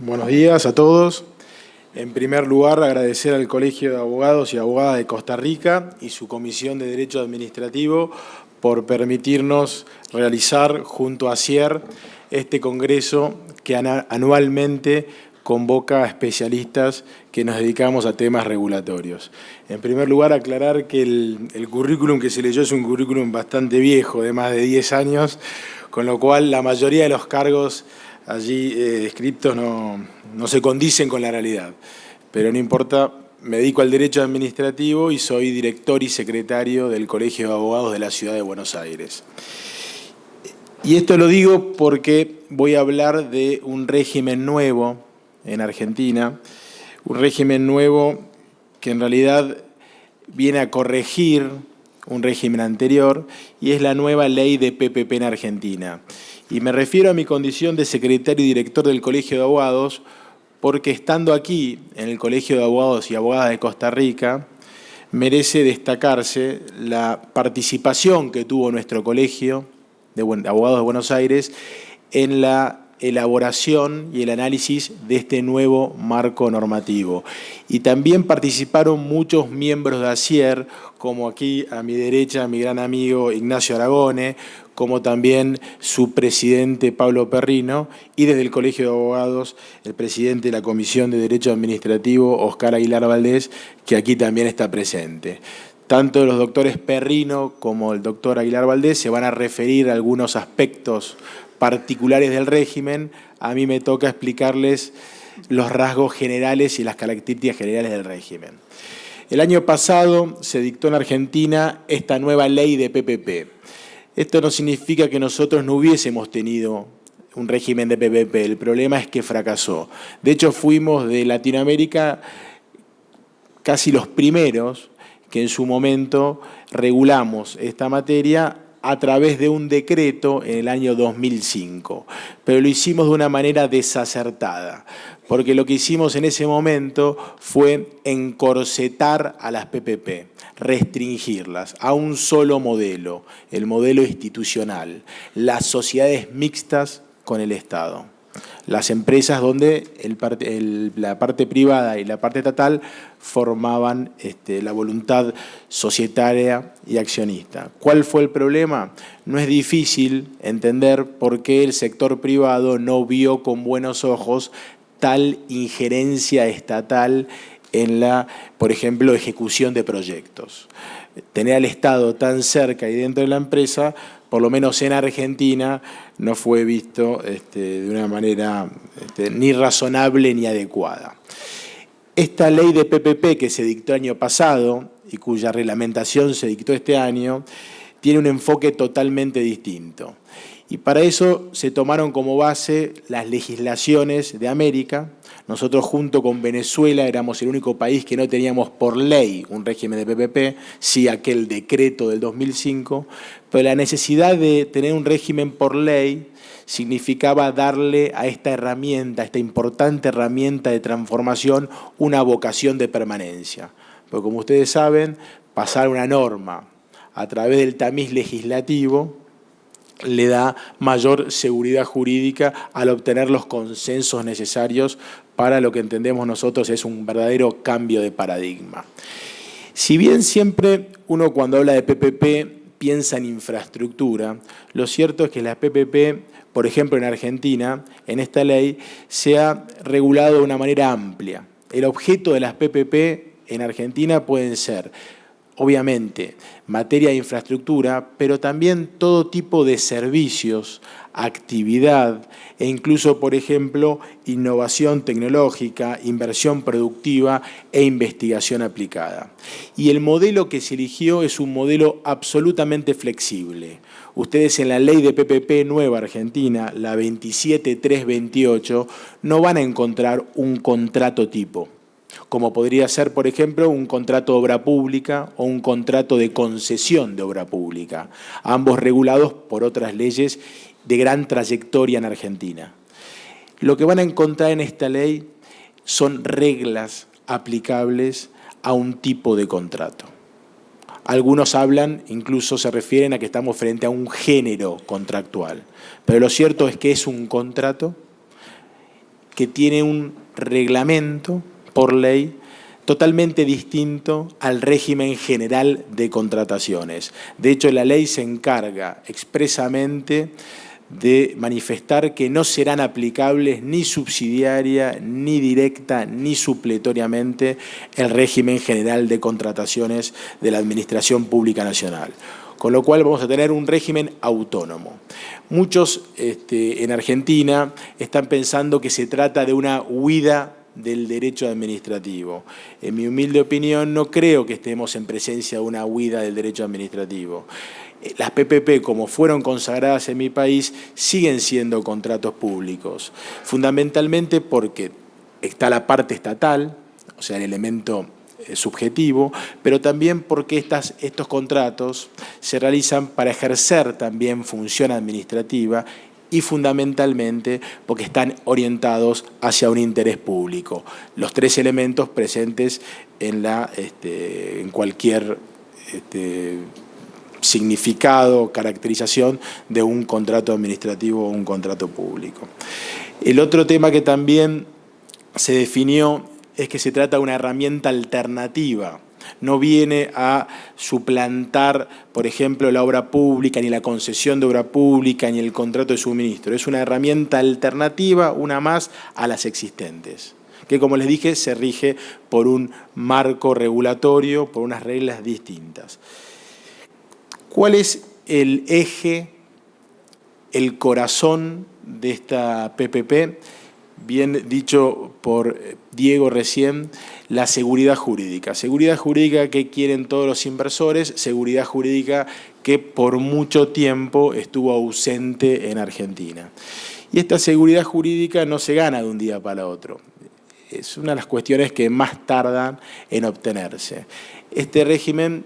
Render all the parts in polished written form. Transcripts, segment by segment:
Buenos días a todos. En primer lugar, agradecer al Colegio de Abogados y Abogadas de Costa Rica y su Comisión de Derecho Administrativo por permitirnos realizar junto a CIER este congreso que anualmente convoca a especialistas que nos dedicamos a temas regulatorios. En primer lugar, aclarar que el currículum que se leyó es un currículum bastante viejo, de más de 10 años, con lo cual la mayoría de los cargos allí descritos no se condicen con la realidad. Pero no importa, me dedico al derecho administrativo y soy director y secretario del Colegio de Abogados de la Ciudad de Buenos Aires. Y esto lo digo porque voy a hablar de un régimen nuevo en Argentina, un régimen nuevo que en realidad viene a corregir un régimen anterior, y es la nueva ley de PPP en Argentina. Y me refiero a mi condición de secretario y director del Colegio de Abogados, porque estando aquí, en el Colegio de Abogados y Abogadas de Costa Rica, merece destacarse la participación que tuvo nuestro Colegio de Abogados de Buenos Aires en la elaboración y el análisis de este nuevo marco normativo. Y también participaron muchos miembros de ACIER, como aquí a mi derecha mi gran amigo Ignacio Aragone, como también su presidente Pablo Perrino, y desde el Colegio de Abogados el presidente de la Comisión de Derecho Administrativo, Oscar Aguilar Valdés, que aquí también está presente. Tanto los doctores Perrino como el doctor Aguilar Valdés se van a referir a algunos aspectos particulares del régimen. A mí me toca explicarles los rasgos generales y las características generales del régimen. El año pasado se dictó en Argentina esta nueva ley de PPP. Esto no significa que nosotros no hubiésemos tenido un régimen de PPP, el problema es que fracasó. De hecho, fuimos de Latinoamérica casi los primeros que en su momento regulamos esta materia a través de un decreto en el año 2005, pero lo hicimos de una manera desacertada, porque lo que hicimos en ese momento fue encorsetar a las PPP, restringirlas a un solo modelo, el modelo institucional, las sociedades mixtas con el Estado. Las empresas donde la parte privada y la parte estatal formaban la voluntad societaria y accionista. ¿Cuál fue el problema? No es difícil entender por qué el sector privado no vio con buenos ojos tal injerencia estatal en la, por ejemplo, ejecución de proyectos. Tener al Estado tan cerca y dentro de la empresa, por lo menos en Argentina, no fue visto de una manera ni razonable ni adecuada. Esta ley de PPP que se dictó el año pasado y cuya reglamentación se dictó este año, tiene un enfoque totalmente distinto. Y para eso se tomaron como base las legislaciones de América. Nosotros junto con Venezuela éramos el único país que no teníamos por ley un régimen de PPP, sí aquel decreto del 2005, pero la necesidad de tener un régimen por ley significaba darle a esta herramienta, a esta importante herramienta de transformación, una vocación de permanencia. Porque como ustedes saben, pasar una norma a través del tamiz legislativo le da mayor seguridad jurídica al obtener los consensos necesarios para lo que entendemos nosotros es un verdadero cambio de paradigma. Si bien siempre uno cuando habla de PPP piensa en infraestructura, lo cierto es que las PPP, por ejemplo en Argentina, en esta ley, se ha regulado de una manera amplia. El objeto de las PPP en Argentina pueden ser, obviamente, materia de infraestructura, pero también todo tipo de servicios, actividad e incluso, por ejemplo, innovación tecnológica, inversión productiva e investigación aplicada. Y el modelo que se eligió es un modelo absolutamente flexible. Ustedes en la ley de PPP nueva argentina, la 27328, no van a encontrar un contrato tipo, como podría ser, por ejemplo, un contrato de obra pública o un contrato de concesión de obra pública, ambos regulados por otras leyes de gran trayectoria en Argentina. Lo que van a encontrar en esta ley son reglas aplicables a un tipo de contrato. Algunos hablan, incluso se refieren a que estamos frente a un género contractual, pero lo cierto es que es un contrato que tiene un reglamento por ley totalmente distinto al régimen general de contrataciones. De hecho, la ley se encarga expresamente de manifestar que no serán aplicables ni subsidiaria, ni directa, ni supletoriamente el régimen general de contrataciones de la Administración Pública Nacional. Con lo cual vamos a tener un régimen autónomo. Muchos en Argentina están pensando que se trata de una huida del derecho administrativo. En mi humilde opinión, no creo que estemos en presencia de una huida del derecho administrativo. Las PPP, como fueron consagradas en mi país, siguen siendo contratos públicos, fundamentalmente porque está la parte estatal, o sea, el elemento subjetivo, pero también porque estos contratos se realizan para ejercer también función administrativa y fundamentalmente porque están orientados hacia un interés público. Los tres elementos presentes en cualquier significado, caracterización de un contrato administrativo o un contrato público. El otro tema que también se definió es que se trata de una herramienta alternativa. No viene a suplantar, por ejemplo, la obra pública, ni la concesión de obra pública, ni el contrato de suministro. Es una herramienta alternativa, una más, a las existentes, que, como les dije, se rige por un marco regulatorio, por unas reglas distintas. ¿Cuál es el eje, el corazón de esta PPP? Bien dicho por Diego recién, la seguridad jurídica. Seguridad jurídica que quieren todos los inversores, seguridad jurídica que por mucho tiempo estuvo ausente en Argentina. Y esta seguridad jurídica no se gana de un día para otro. Es una de las cuestiones que más tardan en obtenerse. Este régimen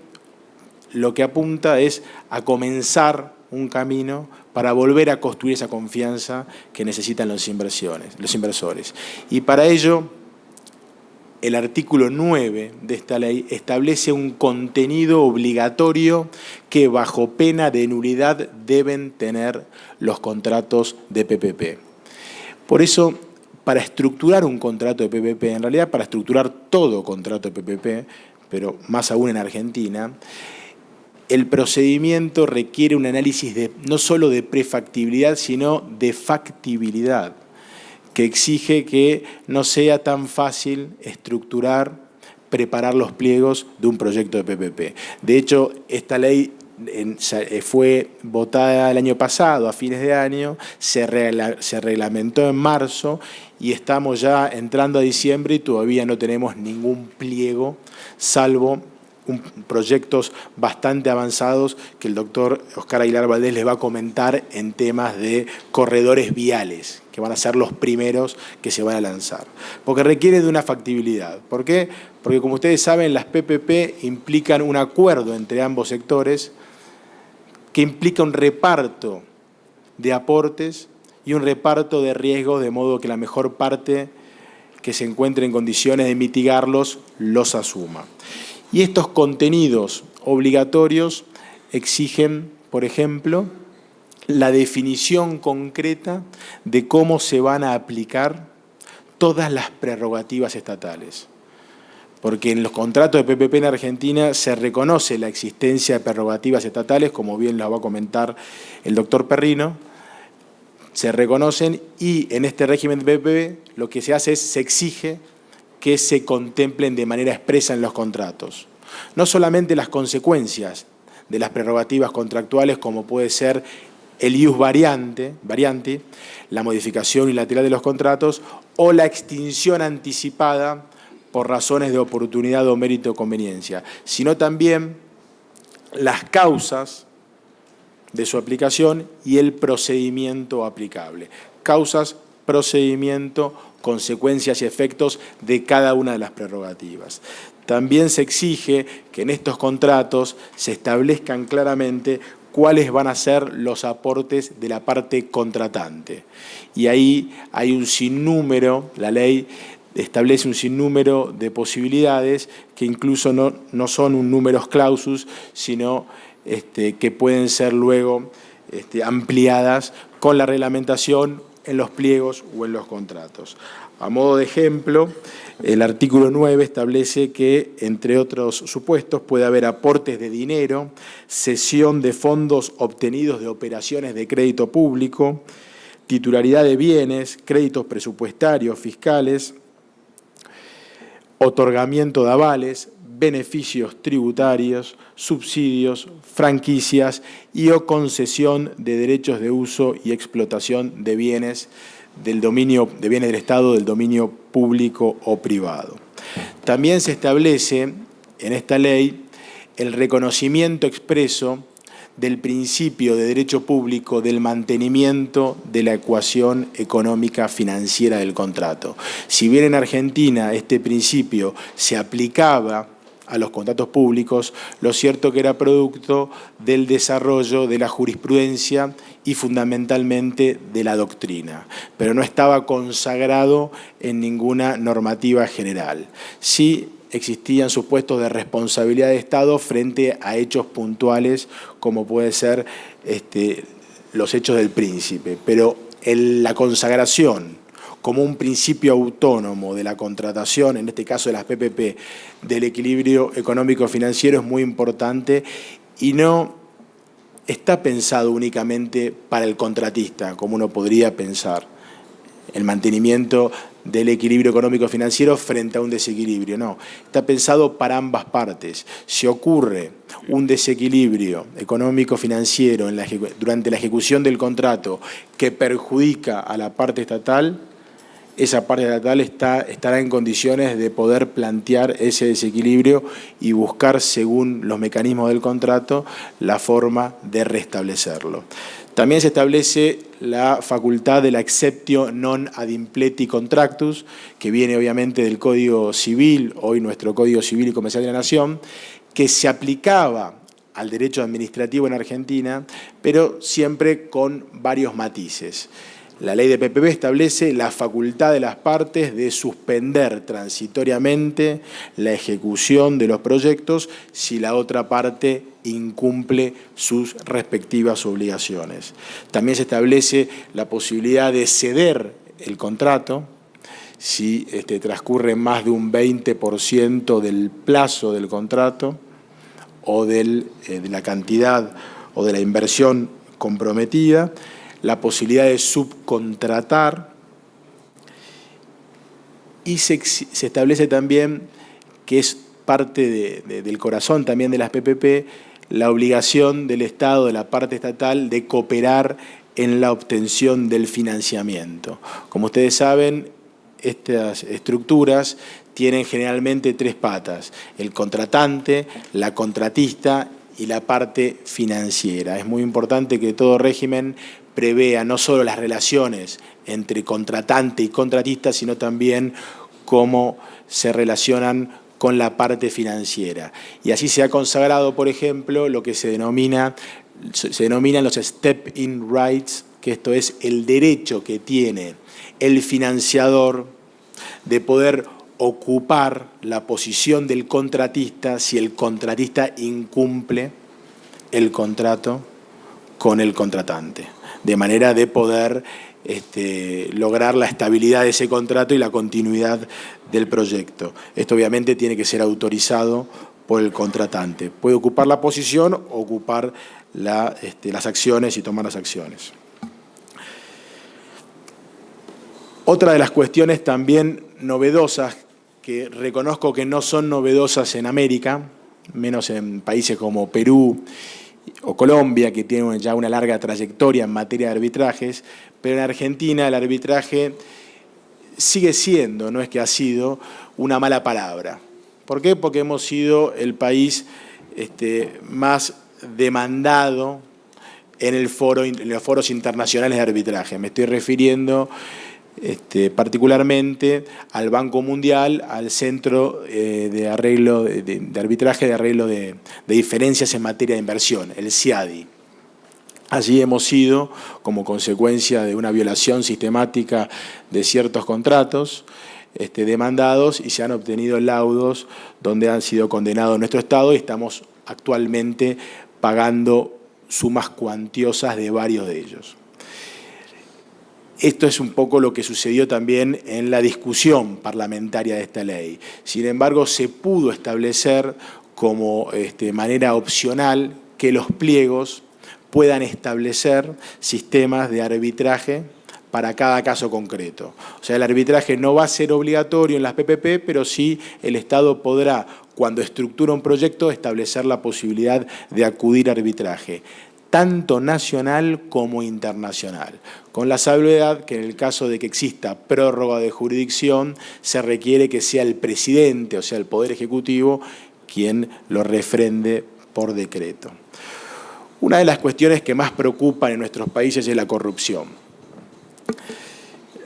lo que apunta es a comenzar un camino para volver a construir esa confianza que necesitan los inversores. Y para ello, el artículo 9 de esta ley establece un contenido obligatorio que bajo pena de nulidad deben tener los contratos de PPP. Por eso, para estructurar un contrato de PPP, en realidad para estructurar todo contrato de PPP, pero más aún en Argentina, el procedimiento requiere un análisis no solo de prefactibilidad, sino de factibilidad, que exige que no sea tan fácil estructurar, preparar los pliegos de un proyecto de PPP. De hecho, esta ley fue votada el año pasado, a fines de año, se reglamentó en marzo y estamos ya entrando a diciembre y todavía no tenemos ningún pliego, salvo proyectos bastante avanzados que el doctor Oscar Aguilar Valdés les va a comentar en temas de corredores viales, que van a ser los primeros que se van a lanzar. Porque requiere de una factibilidad. ¿Por qué? Porque, como ustedes saben, las PPP implican un acuerdo entre ambos sectores que implica un reparto de aportes y un reparto de riesgos, de modo que la mejor parte que se encuentre en condiciones de mitigarlos los asuma. Y estos contenidos obligatorios exigen, por ejemplo, la definición concreta de cómo se van a aplicar todas las prerrogativas estatales. Porque en los contratos de PPP en Argentina se reconoce la existencia de prerrogativas estatales, como bien lo va a comentar el doctor Perrino, se reconocen y en este régimen de PPP lo que se hace es, se exige que se contemplen de manera expresa en los contratos. No solamente las consecuencias de las prerrogativas contractuales, como puede ser el ius variante, la modificación unilateral de los contratos, o la extinción anticipada por razones de oportunidad o mérito o conveniencia, sino también las causas de su aplicación y el procedimiento aplicable. Causas, procedimiento, consecuencias y efectos de cada una de las prerrogativas. También se exige que en estos contratos se establezcan claramente cuáles van a ser los aportes de la parte contratante. Y ahí hay un sinnúmero, la ley establece un sinnúmero de posibilidades que incluso no son un numerus clausus, sino que pueden ser luego ampliadas con la reglamentación en los pliegos o en los contratos. A modo de ejemplo, el artículo 9 establece que, entre otros supuestos, puede haber aportes de dinero, cesión de fondos obtenidos de operaciones de crédito público, titularidad de bienes, créditos presupuestarios, fiscales, otorgamiento de avales, beneficios tributarios, subsidios, franquicias y o concesión de derechos de uso y explotación de bienes del Estado, del dominio público o privado. También se establece en esta ley el reconocimiento expreso del principio de derecho público del mantenimiento de la ecuación económica financiera del contrato. Si bien en Argentina este principio se aplicaba a los contratos públicos, lo cierto que era producto del desarrollo de la jurisprudencia y fundamentalmente de la doctrina, pero no estaba consagrado en ninguna normativa general. Sí existían supuestos de responsabilidad de Estado frente a hechos puntuales como puede ser los hechos del príncipe, pero la consagración como un principio autónomo de la contratación, en este caso de las PPP, del equilibrio económico-financiero es muy importante y no está pensado únicamente para el contratista, como uno podría pensar, el mantenimiento del equilibrio económico-financiero frente a un desequilibrio. No, está pensado para ambas partes. Si ocurre un desequilibrio económico-financiero durante la ejecución del contrato que perjudica a la parte estatal, esa parte estatal estará en condiciones de poder plantear ese desequilibrio y buscar, según los mecanismos del contrato, la forma de restablecerlo. También se establece la facultad de la exceptio non ad impleti contractus, que viene obviamente del Código Civil, hoy nuestro Código Civil y Comercial de la Nación, que se aplicaba al derecho administrativo en Argentina, pero siempre con varios matices. La ley de PPP establece la facultad de las partes de suspender transitoriamente la ejecución de los proyectos si la otra parte incumple sus respectivas obligaciones. También se establece la posibilidad de ceder el contrato si transcurre más de un 20% del plazo del contrato o de la cantidad o de la inversión comprometida, la posibilidad de subcontratar y se establece también, que es parte del corazón también de las PPP, la obligación del Estado, de la parte estatal, de cooperar en la obtención del financiamiento. Como ustedes saben, estas estructuras tienen generalmente tres patas: el contratante, la contratista y la parte financiera. Es muy importante que todo régimen prevea no solo las relaciones entre contratante y contratista, sino también cómo se relacionan con la parte financiera. Y así se ha consagrado, por ejemplo, lo que se denominan los step-in rights, que esto es el derecho que tiene el financiador de poder ocupar la posición del contratista si el contratista incumple el contrato con el contratante, de manera de poder lograr la estabilidad de ese contrato y la continuidad del proyecto. Esto obviamente tiene que ser autorizado por el contratante. Puede ocupar la posición o ocupar las acciones y tomar las acciones. Otra de las cuestiones también novedosas, que reconozco que no son novedosas en América, menos en países como Perú o Colombia, que tienen ya una larga trayectoria en materia de arbitrajes, pero en Argentina el arbitraje sigue siendo, no es que ha sido, una mala palabra. ¿Por qué? Porque hemos sido el país más demandado en los foros internacionales de arbitraje. Me estoy refiriendo particularmente al Banco Mundial, al Centro de Arreglo de Arbitraje, de Arreglo de Diferencias en Materia de Inversión, el CIADI. Allí hemos sido, como consecuencia de una violación sistemática de ciertos contratos, demandados, y se han obtenido laudos donde han sido condenados nuestro Estado, y estamos actualmente pagando sumas cuantiosas de varios de ellos. Esto es un poco lo que sucedió también en la discusión parlamentaria de esta ley. Sin embargo, se pudo establecer como manera opcional que los pliegos puedan establecer sistemas de arbitraje para cada caso concreto. O sea, el arbitraje no va a ser obligatorio en las PPP, pero sí el Estado podrá, cuando estructura un proyecto, establecer la posibilidad de acudir a arbitraje, tanto nacional como internacional, con la salvedad que en el caso de que exista prórroga de jurisdicción, se requiere que sea el presidente, o sea, el Poder Ejecutivo, quien lo refrende por decreto. Una de las cuestiones que más preocupan en nuestros países es la corrupción.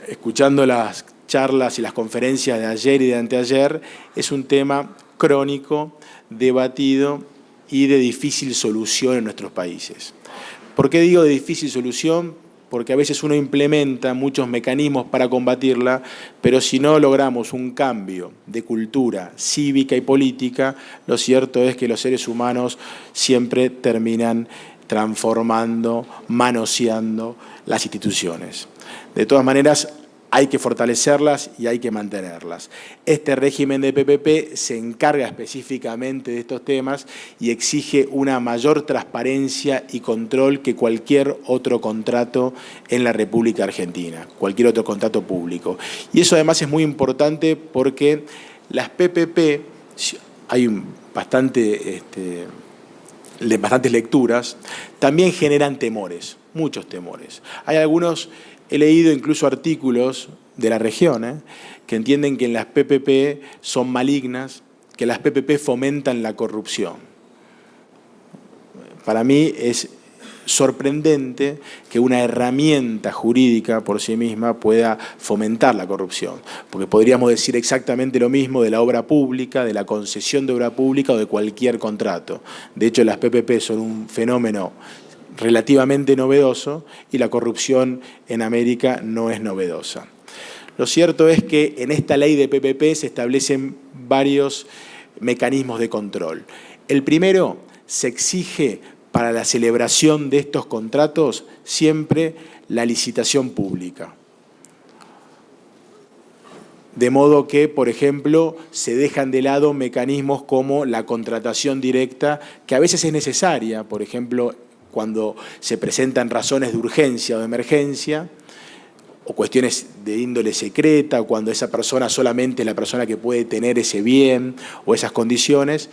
Escuchando las charlas y las conferencias de ayer y de anteayer, es un tema crónico, debatido y de difícil solución en nuestros países. ¿Por qué digo de difícil solución? Porque a veces uno implementa muchos mecanismos para combatirla, pero si no logramos un cambio de cultura cívica y política, lo cierto es que los seres humanos siempre terminan transformando, manoseando las instituciones. De todas maneras, hay que fortalecerlas y hay que mantenerlas. Este régimen de PPP se encarga específicamente de estos temas y exige una mayor transparencia y control que cualquier otro contrato en la República Argentina, cualquier otro contrato público. Y eso además es muy importante porque las PPP, hay bastantes lecturas, también generan temores, muchos temores. Hay algunos... He leído incluso artículos de la región que entienden que las PPP son malignas, que las PPP fomentan la corrupción. Para mí es sorprendente que una herramienta jurídica por sí misma pueda fomentar la corrupción, porque podríamos decir exactamente lo mismo de la obra pública, de la concesión de obra pública o de cualquier contrato. De hecho, las PPP son un fenómeno relativamente novedoso y la corrupción en América no es novedosa. Lo cierto es que en esta ley de PPP se establecen varios mecanismos de control. El primero, se exige para la celebración de estos contratos siempre la licitación pública. De modo que, por ejemplo, se dejan de lado mecanismos como la contratación directa, que a veces es necesaria, por ejemplo, cuando se presentan razones de urgencia o de emergencia, o cuestiones de índole secreta, o cuando esa persona solamente es la persona que puede tener ese bien o esas condiciones,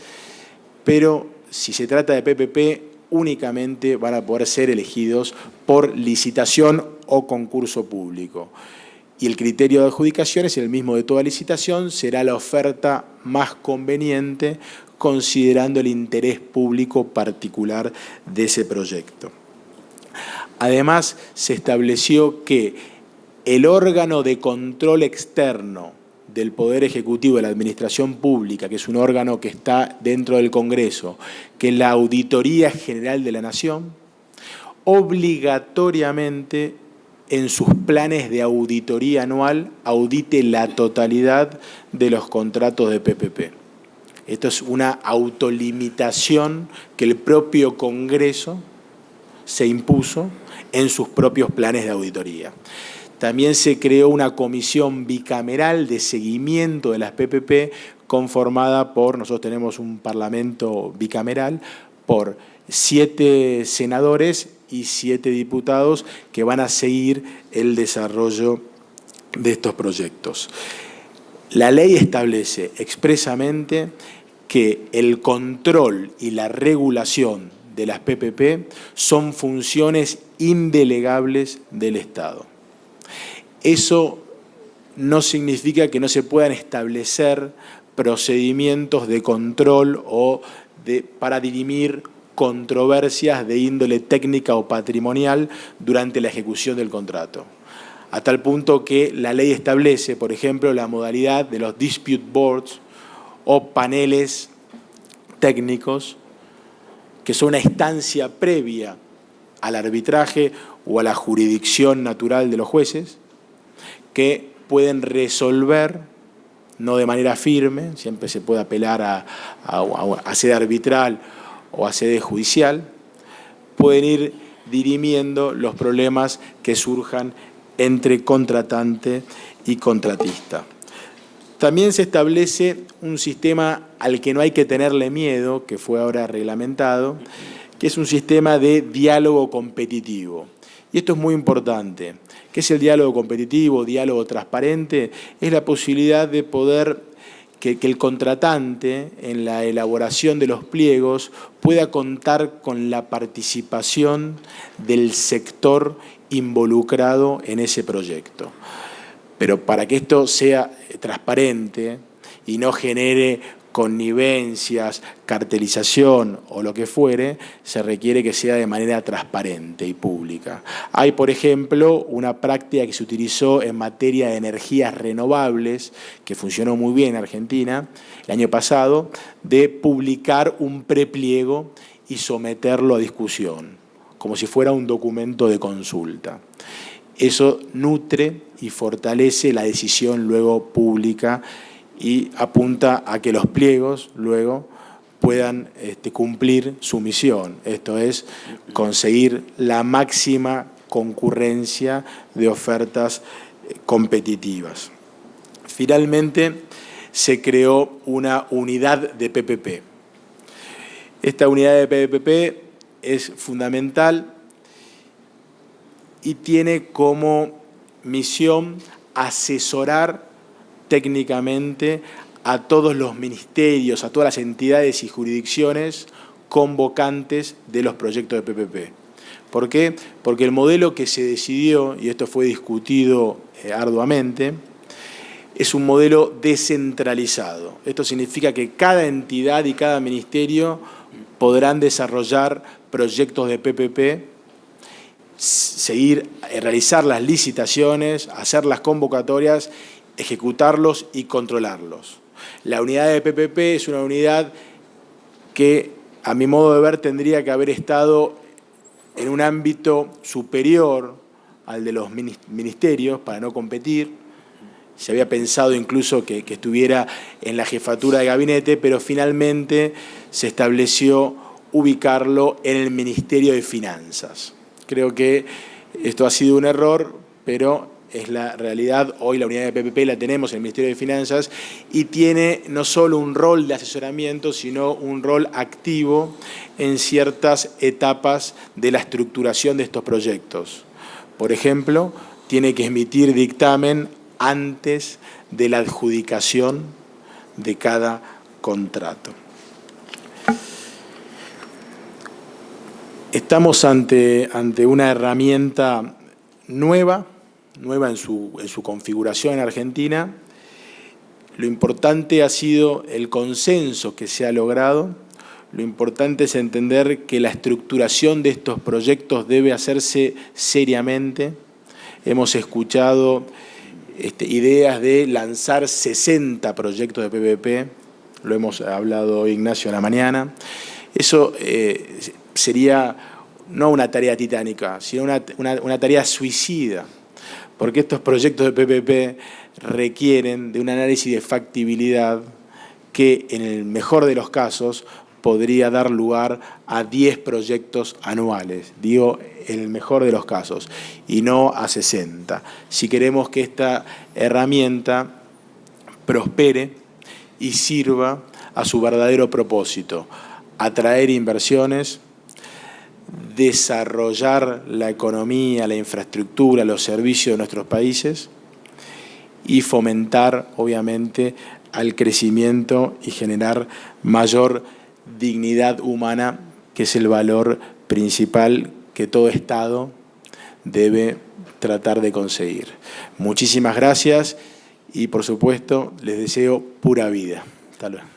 pero si se trata de PPP, únicamente van a poder ser elegidos por licitación o concurso público. Y el criterio de adjudicación es el mismo de toda licitación, será la oferta más conveniente considerando el interés público particular de ese proyecto. Además, se estableció que el órgano de control externo del Poder Ejecutivo de la Administración Pública, que es un órgano que está dentro del Congreso, que es la Auditoría General de la Nación, obligatoriamente en sus planes de auditoría anual audite la totalidad de los contratos de PPP. Esto es una autolimitación que el propio Congreso se impuso en sus propios planes de auditoría. También se creó una comisión bicameral de seguimiento de las PPP conformada por, nosotros tenemos un parlamento bicameral, por 7 senadores y 7 diputados que van a seguir el desarrollo de estos proyectos. La ley establece expresamente que el control y la regulación de las PPP son funciones indelegables del Estado. Eso no significa que no se puedan establecer procedimientos de control o para dirimir controversias de índole técnica o patrimonial durante la ejecución del contrato. A tal punto que la ley establece, por ejemplo, la modalidad de los dispute boards o paneles técnicos, que son una instancia previa al arbitraje o a la jurisdicción natural de los jueces, que pueden resolver, no de manera firme, siempre se puede apelar a sede arbitral o a sede judicial, pueden ir dirimiendo los problemas que surjan entre contratante y contratista. También se establece un sistema al que no hay que tenerle miedo, que fue ahora reglamentado, que es un sistema de diálogo competitivo. Y esto es muy importante. ¿Qué es el diálogo competitivo, diálogo transparente? Es la posibilidad de poder que el contratante en la elaboración de los pliegos pueda contar con la participación del sector involucrado en ese proyecto. Pero para que esto sea transparente y no genere connivencias, cartelización o lo que fuere, se requiere que sea de manera transparente y pública. Hay, por ejemplo, una práctica que se utilizó en materia de energías renovables, que funcionó muy bien en Argentina el año pasado, de publicar un prepliego y someterlo a discusión, como si fuera un documento de consulta. Eso nutre y fortalece la decisión luego pública y apunta a que los pliegos luego puedan cumplir su misión, esto es, conseguir la máxima concurrencia de ofertas competitivas. Finalmente, se creó una unidad de PPP. Esta unidad de PPP es fundamental y tiene como misión asesorar técnicamente a todos los ministerios, a todas las entidades y jurisdicciones convocantes de los proyectos de PPP. ¿Por qué? Porque el modelo que se decidió, y esto fue discutido arduamente, es un modelo descentralizado. Esto significa que cada entidad y cada ministerio podrán desarrollar proyectos de PPP, realizar las licitaciones, hacer las convocatorias, ejecutarlos y controlarlos. La unidad de PPP es una unidad que, a mi modo de ver, tendría que haber estado en un ámbito superior al de los ministerios para no competir. Se había pensado incluso que estuviera en la jefatura de gabinete, pero finalmente se estableció ubicarlo en el Ministerio de Finanzas. Creo que esto ha sido un error, pero es la realidad. Hoy la unidad de PPP la tenemos en el Ministerio de Finanzas y tiene no solo un rol de asesoramiento, sino un rol activo en ciertas etapas de la estructuración de estos proyectos. Por ejemplo, tiene que emitir dictamen antes de la adjudicación de cada contrato. Estamos ante una herramienta nueva en su configuración en Argentina. Lo importante ha sido el consenso que se ha logrado. Lo importante es entender que la estructuración de estos proyectos debe hacerse seriamente. Hemos escuchado ideas de lanzar 60 proyectos de PPP, lo hemos hablado hoy, Ignacio, en la mañana. Eso sería no una tarea titánica, sino una tarea suicida, porque estos proyectos de PPP requieren de un análisis de factibilidad que, en el mejor de los casos, podría dar lugar a 10 proyectos anuales, digo, en el mejor de los casos, y no a 60. Si queremos que esta herramienta prospere y sirva a su verdadero propósito, atraer inversiones, desarrollar la economía, la infraestructura, los servicios de nuestros países y fomentar, obviamente, al crecimiento y generar mayor dignidad humana, que es el valor principal que todo Estado debe tratar de conseguir. Muchísimas gracias y, por supuesto, les deseo pura vida. Hasta luego.